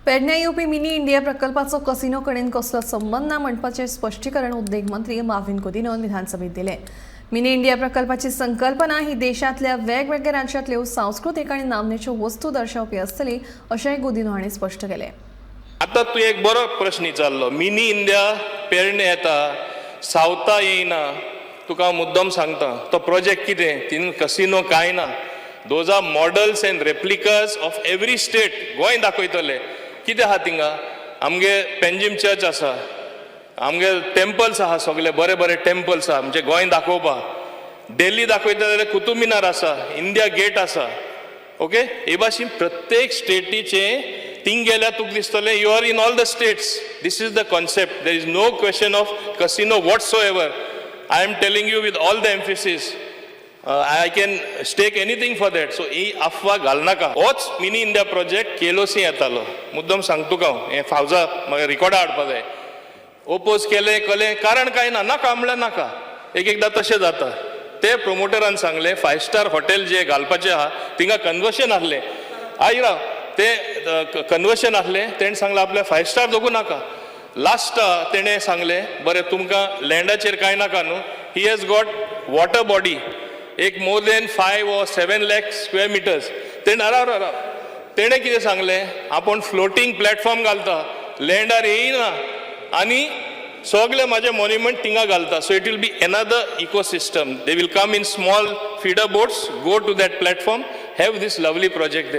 पेडणे यूपी mini India प्रकल्पाचो casino कडेन कसलो संबंध ना म्हणपाचे स्पष्टीकरण उद्देग मंत्री मार्विन कुदिन्होन विधानसभेत दिले। मिनी इंडिया प्रकल्पाची संकल्पना ही देशातल्या वेगवेगळ्या राज्यांतल्यो सांस्कृतिक आणि नामनेच्यो वस्तू दर्शवपी आसतली अशेंय कुदिन्हो हांणी स्पष्ट केले। आता तू एक बरो प्रश्न विचारलो, मिनी इंडिया पेडणे येता सावता येयना, तुका मुद्दम सांगता तो प्रोजेक्ट कितें, तिन कसिनो काय ना, those are models and replicas of every state. Goa दाखयतले कितें आहा थिंगा, आमगे पेंजीम चर्च आसा, आमगे टेम्पल्स आहा, सगळे बरे बरे टेम्पल्स आहा म्हणजे गोंय दाखोवपाक। दिल्ली दाखयता जाल्यार कुतुब मिनार आसा, इंडिया गेट आसा। ओके, हे भाशेन प्रत्येक स्टेटीचे थिंग गेल्यार तुका दिसतले you are in all the states. This is the concept, there is no question of casino whatsoever. I am telling you with all the emphasis, I can stake anything for that. So ही अफवा घाल नाका। होच mini India project केलोसी येतालो, मुद्दम सांगतो का हे फावजा म्हाका रिकॉर्डा हाडपा जाय। ओपोज केले कले कारण काय ना, नाका म्हणल्यार नाका। एक एकदां तशें जाता। ते प्रोमोटरान सांगले 5 स्टार हॉटेल जे घालपाचे आहा थिंगा कन्वर्शन आहले, आयरा ते कन्वर्शन आहले, तेणें सांगलें आपल्या 5 स्टार दोगू नाका। लास्ट तेणें सांगले बरें तुमकां लँडाचेर कांय नाका न्हू, he has got water body एक more than 5 or 7 lakh square meters। तेणें कितें सांगलें, आपण फ्लोटिंग प्लॅटफॉर्म घालता, लँडार येयना आनी सगळे माझे मॉन्युमेंट थिंगा घालता। So it will be another ecosystem. They will come in small feeder boats, go to that platform, have these lovely project there.